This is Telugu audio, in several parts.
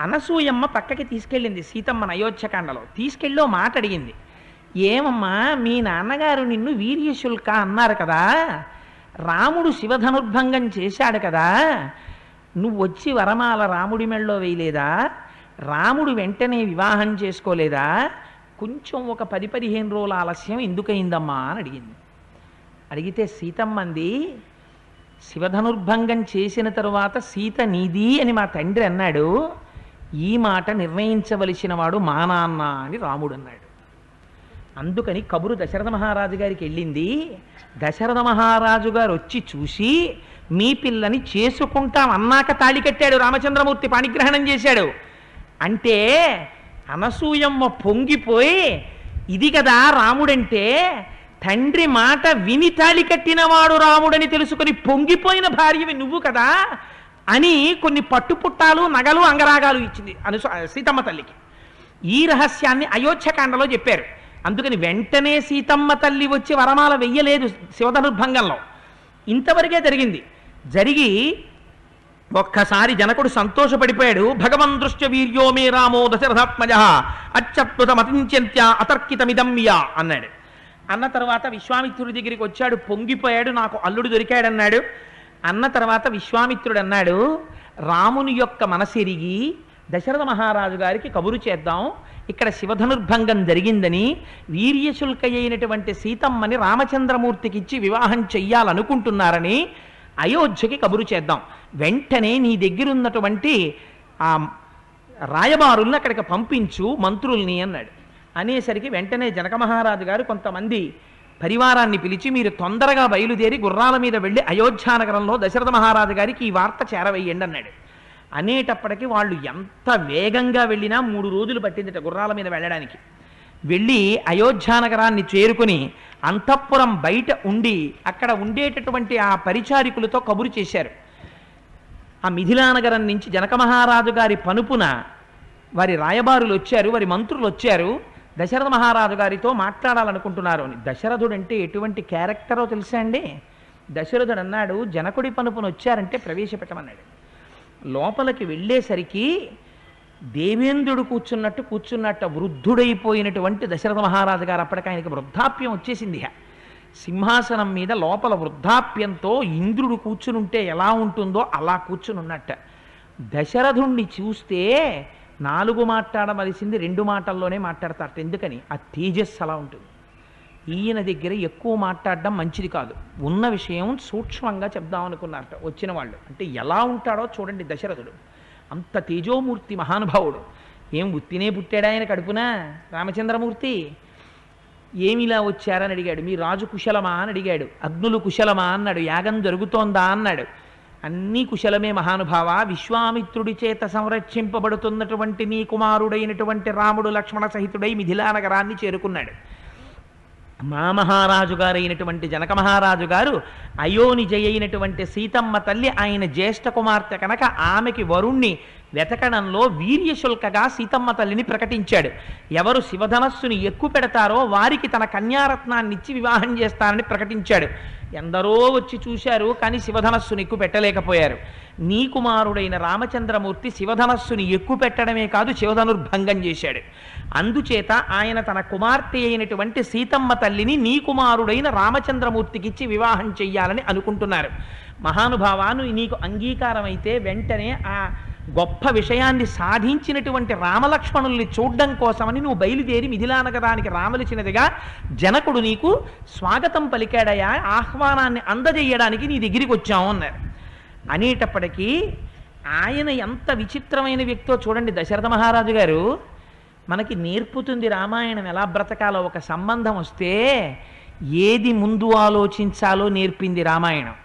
అనసూయమ్మ పక్కకి తీసుకెళ్ళింది సీతమ్మని అయోధ్యకాండలో. తీసుకెళ్ళి ఓ మాట అడిగింది. ఏమమ్మా, మీ నాన్నగారు నిన్ను వీర్యశుల్క అన్నారు కదా, రాముడు శివధనుర్భంగం చేశాడు కదా, నువ్వు వచ్చి వరమాల రాముడి మెళ్ళో వేయలేదా? రాముడు వెంటనే వివాహం చేసుకోలేదా? కొంచెం ఒక 10-15 రోజుల ఆలస్యం ఎందుకయిందమ్మా అని అడిగింది. అడిగితే సీతమ్మంది, శివధనుర్భంగం చేసిన తరువాత సీత నీది అని మా తండ్రి అన్నాడు, ఈ మాట నిర్ణయించవలసిన వాడు మా నాన్న అని రాముడు అన్నాడు. అందుకని కబురు దశరథ మహారాజు గారికి వెళ్ళింది. దశరథ మహారాజు గారు వచ్చి చూసి మీ పిల్లని చేసుకుంటాం అన్నాక తాళి కట్టాడు రామచంద్రమూర్తి, పాణిగ్రహణం చేశాడు. అంటే అనసూయమ్మ పొంగిపోయి, ఇది కదా రాముడంటే, తండ్రి మాట విని తాళి కట్టినవాడు రాముడని తెలుసుకుని పొంగిపోయిన భార్యవి నువ్వు కదా అని కొన్ని పట్టుపుట్టాలు నగలు అంగరాగాలు ఇచ్చింది సీతమ్మ తల్లికి. ఈ రహస్యాన్ని అయోధ్యకాండలో చెప్పారు. అందుకని వెంటనే సీతమ్మ తల్లి వచ్చి వరమాల వెయ్యలేదు శివధనుర్భంగంలో. ఇంతవరకే జరిగింది. జరిగి ఒక్కసారి జనకుడు సంతోషపడిపోయాడు. భగవన్ దృశ్య వీర్యో మే రామో దశరథాత్మజ అత్యద్భుతమతింత్య అతర్కితమిదమ్య అన్నాడు. అన్న తర్వాత విశ్వామిత్రుడి దగ్గరికి వచ్చాడు, పొంగిపోయాడు, నాకు అల్లుడు దొరికాడన్నాడు. అన్న తర్వాత విశ్వామిత్రుడు అన్నాడు, రాముని యొక్క మనసెరిగి దశరథ మహారాజు గారికి కబురు చేద్దాం, ఇక్కడ శివధనుర్భంగం జరిగిందని, వీర్యశుల్క అయినటువంటి సీతమ్మని రామచంద్రమూర్తికి ఇచ్చి వివాహం చెయ్యాలనుకుంటున్నారని అయోధ్యకి కబురు చేద్దాం, వెంటనే నీ దగ్గరున్నటువంటి ఆ రాయబారుల్ని అక్కడికి పంపించు మంత్రుల్ని అన్నాడు. అనేసరికి వెంటనే జనక మహారాజు గారు కొంతమంది పరివారాన్ని పిలిచి మీరు తొందరగా బయలుదేరి గుర్రాల మీద వెళ్ళి అయోధ్యానగరంలో దశరథ మహారాజు గారికి ఈ వార్త చేరవేయండి అన్నాడు. అనేటప్పటికీ వాళ్ళు ఎంత వేగంగా వెళ్ళినా 3 రోజులు పట్టిందిట గుర్రాల మీద వెళ్ళడానికి. వెళ్ళి అయోధ్యానగరాన్ని చేరుకుని అంతఃపురం బయట ఉండి అక్కడ ఉండేటటువంటి ఆ పరిచారికులతో కబురు చేశారు. ఆ మిథిలానగరం నుంచి జనక మహారాజు గారి పనుపున వారి రాయబారులు వచ్చారు, వారి మంత్రులు వచ్చారు, దశరథ మహారాజు గారితో మాట్లాడాలనుకుంటున్నారు అని. దశరథుడు అంటే ఎటువంటి క్యారెక్టరో తెలుసా అండి? దశరథుడు అన్నాడు, జనకుడి పనుపున వచ్చారంటే ప్రవేశపెట్టమన్నాడు. లోపలికి వెళ్ళేసరికి దేవేంద్రుడు కూర్చున్నట్టు వృద్ధుడైపోయినటువంటి దశరథ మహారాజు గారు, అప్పటికి ఆయనకి వృద్ధాప్యం వచ్చేసింది. సింహాసనం మీద లోపల వృద్ధాప్యంతో ఇంద్రుడు కూర్చునుంటే ఎలా ఉంటుందో అలా కూర్చుని ఉన్నట్ట. దశరథుణ్ణి చూస్తే 4 మాట్లాడవలసింది 2 మాటల్లోనే మాట్లాడతారట. ఎందుకని? ఆ తేజస్సు అలా ఉంటుంది. ఈయన దగ్గర ఎక్కువ మాట్లాడడం మంచిది కాదు, ఉన్న విషయం సూక్ష్మంగా చెప్దాం అనుకున్నారట వచ్చిన వాళ్ళు. అంటే ఎలా ఉంటాడో చూడండి దశరథుడు, అంత తేజోమూర్తి మహానుభావుడు. ఏం ఉత్తినే పుట్టాడు ఆయన కడుపున రామచంద్రమూర్తి? ఏమిలా వచ్చారని అడిగాడు. మీ రాజు కుశలమా అని అడిగాడు. అగ్నులు కుశలమా అన్నాడు. యాగం జరుగుతోందా అన్నాడు. అన్నీ కుశలమే మహానుభావ. విశ్వామిత్రుడి చేత సంరక్షింపబడుతున్నటువంటి నీ కుమారుడైనటువంటి రాముడు లక్ష్మణ సహితుడై మిథిలా నగరాన్ని చేరుకున్నాడు. మా మహారాజు గారైనటువంటి జనక మహారాజు గారు అయోనిజ అయినటువంటి సీతమ్మ తల్లి ఆయన జ్యేష్ఠ కుమార్తె కనుక ఆమెకి వరుణ్ణి వెతకడంలో వీర్యశుల్కగా సీతమ్మ తల్లిని ప్రకటించాడు. ఎవరు శివధనస్సుని ఎక్కువ పెడతారో వారికి తన కన్యారత్నాన్ని ఇచ్చి వివాహం చేస్తానని ప్రకటించాడు. ఎందరో వచ్చి చూశారు, కానీ శివధనస్సుని ఎక్కువ పెట్టలేకపోయారు. నీ కుమారుడైన రామచంద్రమూర్తి శివధనస్సుని ఎక్కువ పెట్టడమే కాదు, శివధనుర్భంగం చేశాడు. అందుచేత ఆయన తన కుమార్తె అయినటువంటి సీతమ్మ తల్లిని నీ కుమారుడైన రామచంద్రమూర్తికిచ్చి వివాహం చెయ్యాలని అనుకుంటున్నారు. మహానుభావాను నీకు అంగీకారం అయితే వెంటనే ఆ గొప్ప విషయాన్ని సాధించినటువంటి రామలక్ష్మణుల్ని చూడడం కోసమని నువ్వు బయలుదేరి మిథిలా నగరానికి రావలసినదిగా జనకుడు నీకు స్వాగతం పలికాడయా, ఆహ్వానాన్ని అందజేయడానికి నీ దగ్గరికి వచ్చాము అన్నారు. అనేటప్పటికీ ఆయన ఎంత విచిత్రమైన వ్యక్తో చూడండి. దశరథ మహారాజు గారు మనకి నేర్పుతుంది రామాయణం ఎలా బ్రతకాలో. ఒక సంబంధం వస్తే ఏది ముందు ఆలోచించాలో నేర్పింది రామాయణం.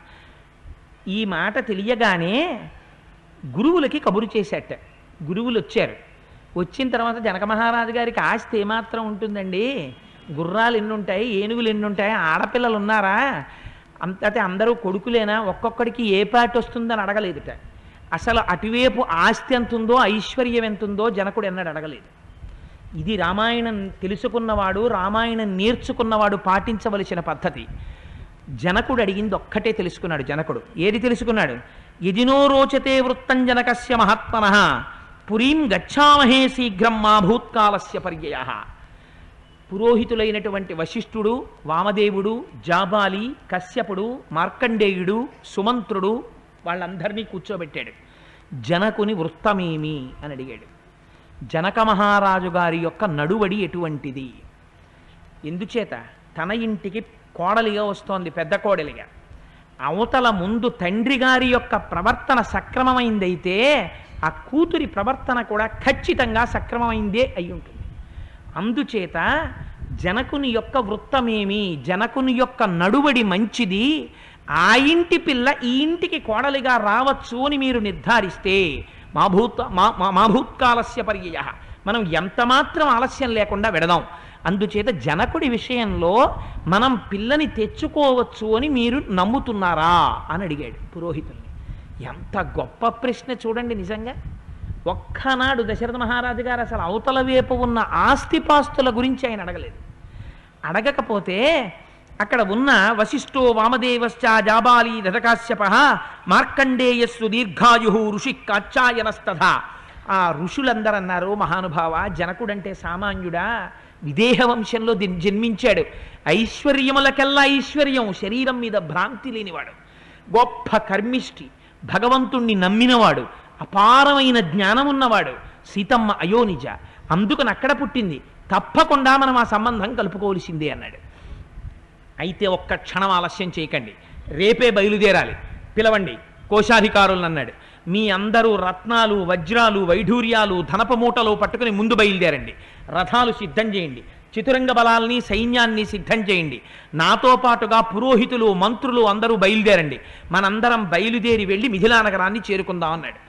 ఈ మాట తెలియగానే గురువులకి కబురు చేశాట. గురువులు వచ్చారు. వచ్చిన తర్వాత జనక మహారాజు గారికి ఆస్తి ఏమాత్రం ఉంటుందండి? గుర్రాలు ఎన్ని ఉంటాయి, ఏనుగులు ఎన్ని ఉంటాయి, ఆడపిల్లలు ఉన్నారా, అంతే అందరూ కొడుకులేనా, ఒక్కొక్కడికి ఏ పాటి వస్తుందని అడగలేదుట. అసలు అటువైపు ఆస్తి ఎంత ఉందో, ఐశ్వర్యం ఎంత ఉందో జనకుడు ఎన్నడూ అడగలేదు. ఇది రామాయణం తెలుసుకున్నవాడు, రామాయణం నేర్చుకున్నవాడు పాటించవలసిన పద్ధతి. జనకుడు అడిగింది ఒక్కటే తెలుసుకున్నాడు. జనకుడు ఏది తెలుసుకున్నాడు? యదినో రోచతే వృత్తం జనకస్య మహాత్మనః పురీం గచ్చామహే శీఘ్రం మా భూత్కాలస్య పర్యయ. పురోహితులైనటువంటి వశిష్ఠుడు, వామదేవుడు, జాబాలి, కశ్యపుడు, మార్కండేయుడు, సుమంత్రుడు వాళ్ళందరినీ కూర్చోబెట్టాడు. జనకుని వృత్తమేమి అని అడిగాడు. జనక మహారాజు గారి యొక్క నడువడి ఎటువంటిది? ఎందుచేత తన ఇంటికి కోడలిగా వస్తోంది, పెద్ద కోడలిగా. అవతల ముందు తండ్రి గారి యొక్క ప్రవర్తన సక్రమమైందైతే ఆ కూతురి ప్రవర్తన కూడా ఖచ్చితంగా సక్రమమైందే అయి ఉంటుంది. అందుచేత జనకుని యొక్క వృత్తమేమి, జనకుని యొక్క నడువడి మంచిది, ఆ ఇంటి పిల్ల ఈ ఇంటికి కోడలిగా రావచ్చు అని మీరు నిర్ధారిస్తే మా భూత్కాలస్య పర్యయ, మనం ఎంత మాత్రం ఆలస్యం లేకుండా వెడదాం. అందుచేత జనకుడి విషయంలో మనం పిల్లని తెచ్చుకోవచ్చు అని మీరు నమ్ముతున్నారా అని అడిగాడు పురోహితుల్ని. ఎంత గొప్ప ప్రశ్న చూడండి. నిజంగా ఒక్కనాడు దశరథ మహారాజు గారు అసలు అవతల వైపు ఉన్న ఆస్తిపాస్తుల గురించి ఆయన అడగలేదు. అడగకపోతే అక్కడ ఉన్న వశిష్ఠో వామదేవశ్చ జాబాలి దశకాశ్యప మార్కండేయస్సు దీర్ఘాయు ఋషి కాచ్యాయనస్తథ. ఆ ఋషులందరూ అన్నారు, మహానుభావ, జనకుడంటే సామాన్యుడా, విదేహ వంశంలో జన్మించాడు, ఐశ్వర్యములకెల్లా ఐశ్వర్యం, శరీరం మీద భ్రాంతి లేనివాడు, గొప్ప కర్మిష్టి, భగవంతుణ్ణి నమ్మినవాడు, అపారమైన జ్ఞానం ఉన్నవాడు, సీతమ్మ అయోనిజ, అందుకని అక్కడ పుట్టింది, తప్పకుండా మనం ఆ సంబంధం కలుపుకోవలసిందే అన్నాడు. అయితే ఒక్క క్షణం ఆలస్యం చేయకండి, రేపే బయలుదేరాలి, పిలవండి కోశాధికారులను అన్నాడు. మీ అందరూ రత్నాలు, వజ్రాలు, వైఢూర్యాలు, ధనపు మూటలు పట్టుకుని ముందు బయలుదేరండి, రథాలు సిద్ధం చేయండి, చతురంగ బలాల్ని సైన్యాన్ని సిద్ధం చేయండి, నాతో పాటుగా పురోహితులు మంత్రులు అందరూ బయలుదేరండి, మనందరం బయలుదేరి వెళ్ళి మిథిలా నగరాన్ని చేరుకుందాం అన్నాడు.